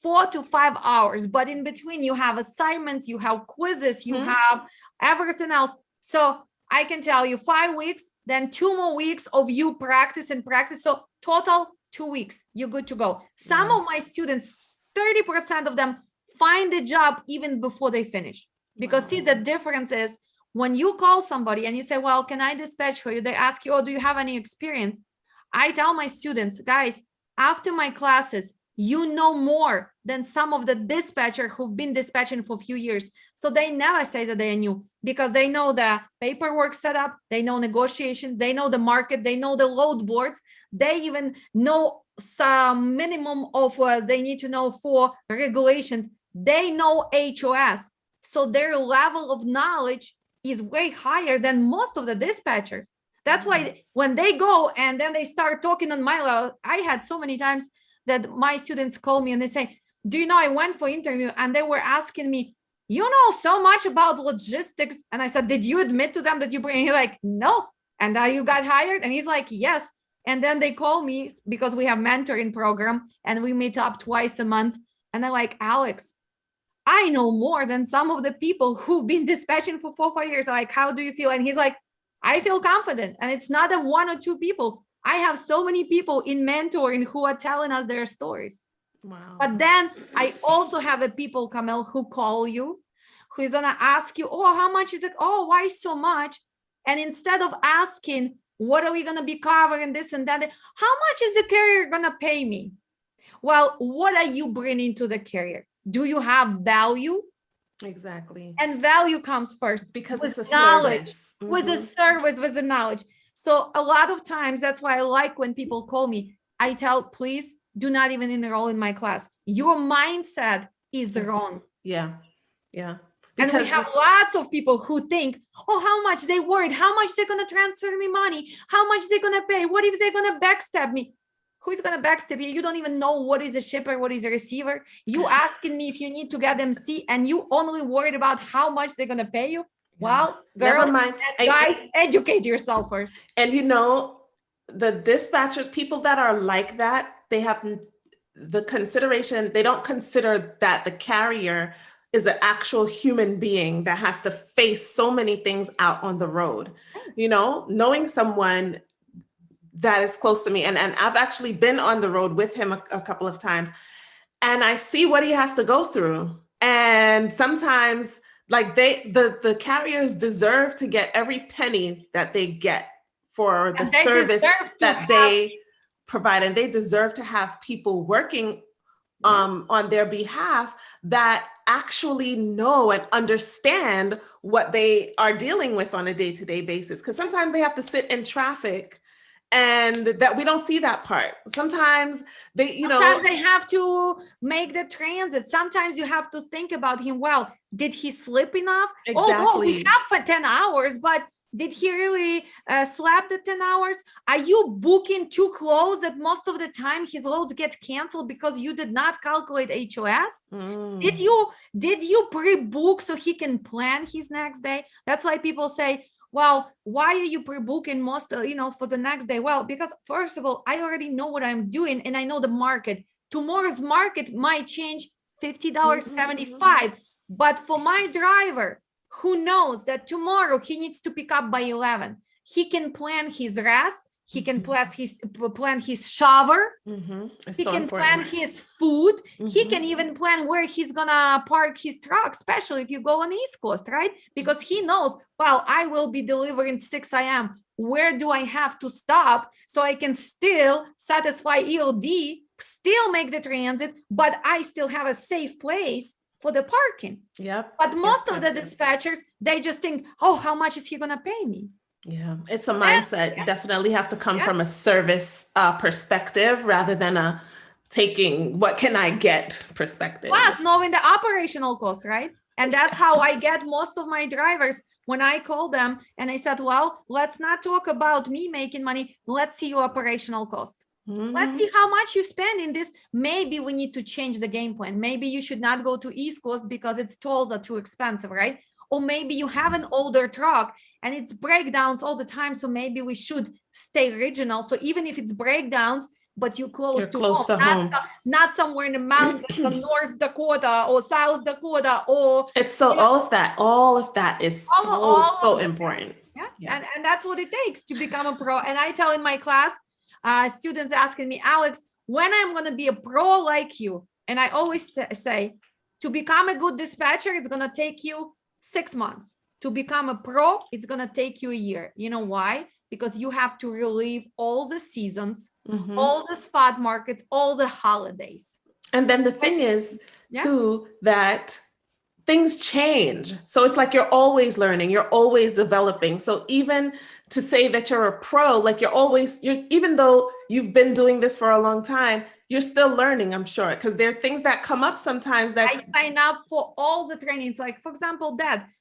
4 to 5 hours, but in between you have assignments, you have quizzes, you have everything else. So I can tell you 5 weeks, then 2 more weeks of you practice and practice. So total 2 weeks, you're good to go. Some of my students, 30% of them find a job even before they finish. Because see, the difference is when you call somebody and you say, well, can I dispatch for you? They ask you, oh, do you have any experience? I tell my students, guys, after my classes, you know more than some of the dispatchers who've been dispatching for a few years. So they never say that they are new because they know the paperwork setup, they know negotiations, they know the market, they know the load boards, they even know some minimum of they need to know for regulations. They know HOS. So their level of knowledge is way higher than most of the dispatchers. That's why when they go and then they start talking on my level, I had so many times that my students call me and they say, do you know, I went for interview and they were asking me, you know so much about logistics. And I said, did you admit to them that you bring? He's like, no. And now you got hired? And he's like, yes. And then they call me because we have mentoring program and we meet up twice a month. And they're like, Alex, I know more than some of the people who've been dispatching for 4 or 5 years. Like, how do you feel? And he's like, I feel confident. And it's not a 1 or 2 people. I have so many people in mentoring who are telling us their stories. Wow. But then I also have a people, Kamel, who call you, who is gonna ask you, oh, how much is it? Oh, why so much? And instead of asking, what are we gonna be covering this and that? How much is the carrier gonna pay me? Well, what are you bringing to the carrier? Do you have value? Exactly. And value comes first because it's a knowledge, service. with a service, with the knowledge. So a lot of times, that's why I like when people call me, I tell, please do not even enroll in my class. Your mindset is wrong. Yeah. Yeah. Because and we have lots of people who think, oh, how much they worried, how much they're going to transfer me money, how much they're going to pay, what if they're going to backstab me? Who's going to backstab you? You don't even know what is a shipper, what is a receiver. You asking me if you need to get MC and you only worried about how much they're going to pay you. Well, girl, never mind. Guys, educate yourself first. And you know, the dispatchers, people that are like that, they have the consideration, they don't consider that the carrier is an actual human being that has to face so many things out on the road. You know, knowing someone that is close to me, and I've actually been on the road with him a couple of times, and I see what he has to go through. And sometimes like the carriers deserve to get every penny that they get for the service that they provide. And they deserve to have people working on their behalf that actually know and understand what they are dealing with on a day-to-day basis. Because sometimes they have to sit in traffic and that we don't see that part. Sometimes they, sometimes they have to make the transit. Sometimes you have to think about him. Well, did he sleep enough? Exactly. Oh, we have for 10 hours, but Did he really slept the 10 hours? Are you booking too close that most of the time his loads get canceled because you did not calculate HOS? Did you pre-book so he can plan his next day? That's why people say, well, why are you pre-booking most, for the next day? Well, because first of all, I already know what I'm doing and I know the market. Tomorrow's market might change $50, 75. But for my driver who knows that tomorrow he needs to pick up by 11, he can plan his rest. He can plan his shower. He can plan his food. He can even plan where he's gonna park his truck, especially if you go on the East Coast, right? Because he knows, well, I will be delivering 6 a.m. Where do I have to stop so I can still satisfy ELD, still make the transit, but I still have a safe place for the parking. But most of the dispatchers, they just think, oh, how much is he gonna pay me? Yeah, it's a mindset. Definitely have to come from a service perspective rather than a taking what can I get perspective. Plus knowing the operational cost, right? And that's how I get most of my drivers when I call them and I said, well, let's not talk about me making money. Let's see your operational cost. Let's see how much you spend in this. Maybe we need to change the game plan. Maybe you should not go to East Coast because its tolls are too expensive, right? Or maybe you have an older truck and it's breakdowns all the time. So maybe we should stay regional. So even if it's breakdowns, but you're close to home. Not somewhere in the mountains or North Dakota or South Dakota or it's so all of that is so important. And that's what it takes to become a pro. And I tell in my class, students asking me, Alex, when I'm going to be a pro like you? And I always say, to become a good dispatcher, it's going to take you 6 months. To become a pro, it's going to take you a year. You know why? Because you have to relieve all the seasons, all the spot markets, all the holidays. And then the thing is, too, that things change. So it's like you're always learning, you're always developing. So even to say that you're a pro, like even though you've been doing this for a long time, you're still learning, I'm sure, because there are things that come up sometimes that I sign up for all the trainings. Like, for example,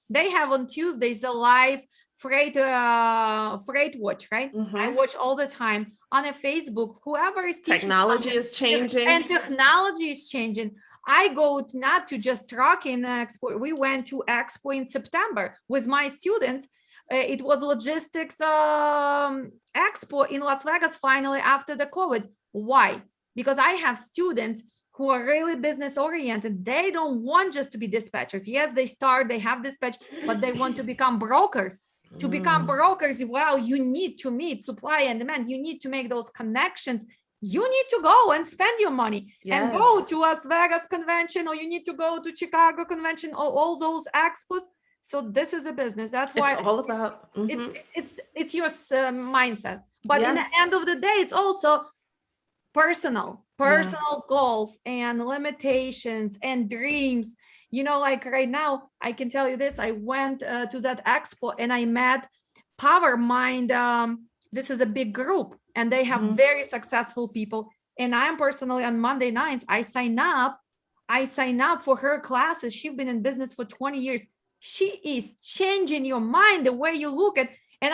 they have on Tuesdays the live freight watch, right? I watch all the time on a Facebook. Whoever is teaching, technology is changing, and technology is changing. I go not to just trucking expo. We went to Expo in September with my students. It was logistics expo in Las Vegas finally after the COVID. Why? Because I have students who are really business oriented. They don't want just to be dispatchers. Yes, they have dispatch, but they want to become brokers. To become brokers, well, you need to meet supply and demand. You need to make those connections. You need to go and spend your money and go to Las Vegas convention, or you need to go to Chicago convention, or all those expos. So this is a business. That's why it's all about it's your mindset. But in the end of the day, it's also personal goals and limitations and dreams. Like right now, I can tell you this. I went to that expo and I met Power Mind. This is a big group and they have very successful people. And I am personally on Monday nights, I sign up for her classes. She's been in business for 20 years. She is changing your mind, the way you look at. And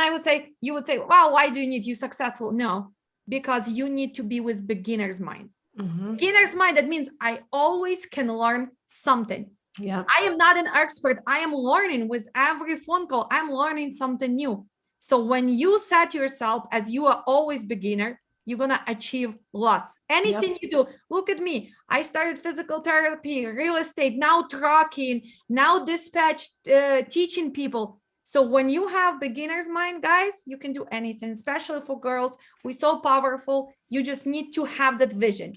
you would say, wow, why do you need you successful? No, because you need to be with beginner's mind. Beginner's mind, that means I always can learn something. I am not an expert. I am learning with every phone call. I'm learning something new. So when you set yourself as you are always beginner, you're going to achieve lots. Anything you do, look at me. I started physical therapy, real estate, now trucking, now dispatch, teaching people. So when you have beginner's mind, guys, you can do anything, especially for girls. We're so powerful. You just need to have that vision.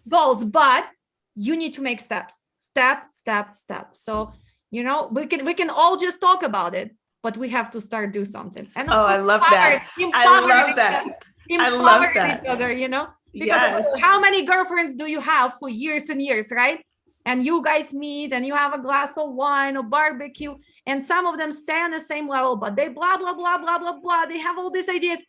Goals, but you need to make steps. Step. So, we can all just talk about it, but we have to start do something. And I love that. I love that. Each other, because how many girlfriends do you have for years and years, right? And you guys meet and you have a glass of wine or barbecue, and some of them stay on the same level, but they blah, blah, blah, blah, blah, blah. They have all these ideas.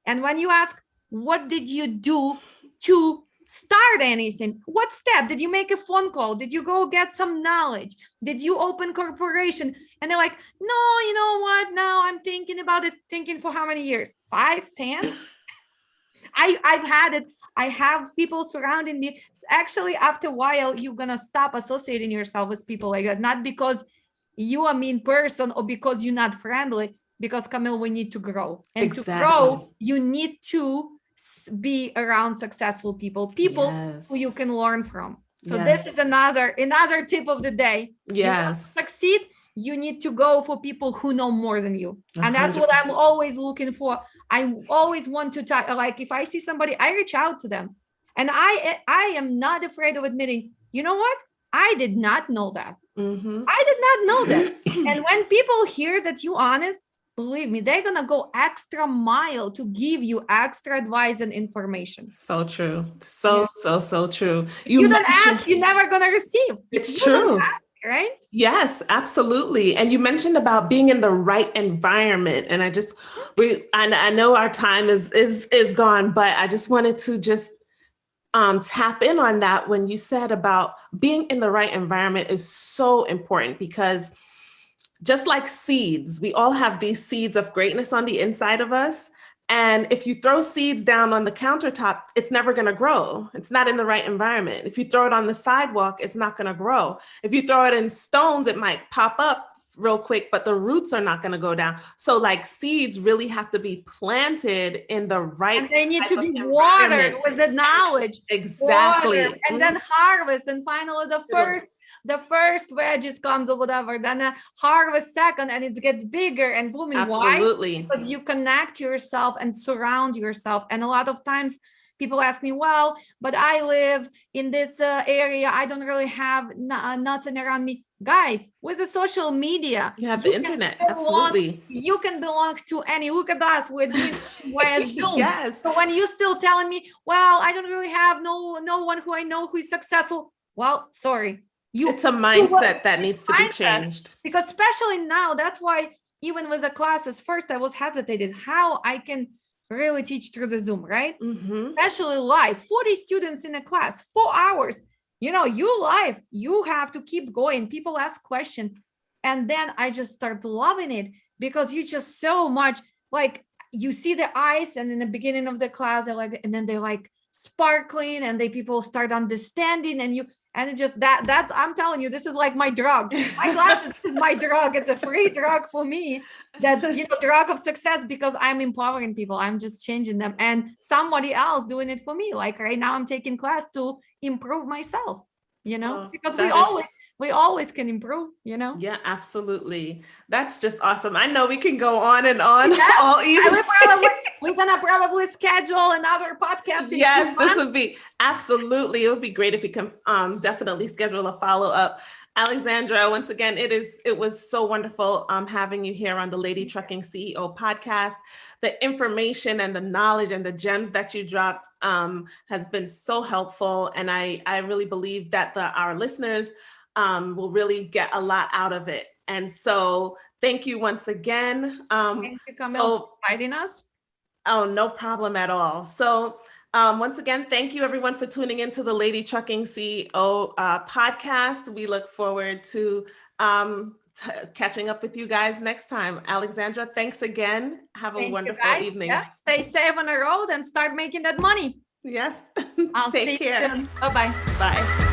And when you ask, what did you do to start anything. What step? Did you make a phone call? Did you go get some knowledge? Did you open corporation? And they're like, no, you know what? Now I'm thinking about it, thinking for how many years? 5, 10? I've had it. I have people surrounding me. Actually, after a while, you're gonna stop associating yourself with people like that. Not because you are a mean person or because you're not friendly, because Camille, we need to grow. And to grow, you need to be around successful people who you can learn from. So this is another tip of the day. You want to succeed, you need to go for people who know more than you. And that's 100%. What I'm always looking for. I always want to talk, like if I see somebody, I reach out to them. And I am not afraid of admitting, you know what? I did not know that. Mm-hmm. I did not know that. And when people hear that you're honest, believe me, they're going to go extra mile to give you extra advice and information. So true. So true. You don't ask, you're never going to receive. It's true. Ask, right? Yes, absolutely. And you mentioned about being in the right environment. And I know our time is gone, but I just wanted to just tap in on that when you said about being in the right environment is so important, because just like seeds, we all have these seeds of greatness on the inside of us. And if you throw seeds down on the countertop, it's never going to grow. It's not in the right environment. If you throw it on the sidewalk, it's not going to grow. If you throw it in stones, it might pop up real quick, but the roots are not going to go down. So like seeds really have to be planted in the right. And they need to be watered with the knowledge. Exactly. Watered, and then harvest. And finally the first veggies comes or whatever, then a harvest second, and it gets bigger and blooming. Absolutely. Why? Because you connect yourself and surround yourself. And a lot of times people ask me, well, but I live in this area. I don't really have nothing around me. Guys, with the social media, you have the internet. Absolutely. You can belong to any. Look at us. We're doing via Zoom. Yes. So when you still telling me, well, I don't really have no one who I know who is successful. Well, sorry. It's a mindset that needs to be changed. Because especially now, that's why even with the classes, first I was hesitated how I can really teach through the Zoom, right? Mm-hmm. Especially live, 40 students in a class, 4 hours. You know, you live, you have to keep going. People ask questions. And then I just start loving it because you just so much, like you see the eyes, and in the beginning of the class, they're like, and then they're like sparkling, and people start understanding, and it just that's I'm telling you, this is like my drug. My classes is my drug. It's a free drug for me, that drug of success, because I'm empowering people. I'm just changing them, and somebody else doing it for me. Like right now I'm taking class to improve myself, because we always can improve, Yeah, absolutely. That's just awesome. I know we can go on and on all evening. We're going to probably schedule another podcast. Yes, this would be absolutely. It would be great if we can definitely schedule a follow-up. Alexandra, once again, it was so wonderful having you here on the Lady Trucking CEO podcast. The information and the knowledge and the gems that you dropped has been so helpful. And I really believe that our listeners will really get a lot out of it. And so thank you once again. Thank you, Camille, for inviting us. Oh, no problem at all. So once again, thank you everyone for tuning into the Lady Trucking CEO podcast. We look forward to catching up with you guys next time. Alexandra, thanks again. Have a wonderful evening. Yeah. Stay safe on the road and start making that money. Yes. I'll Take care. Bye-bye. Bye.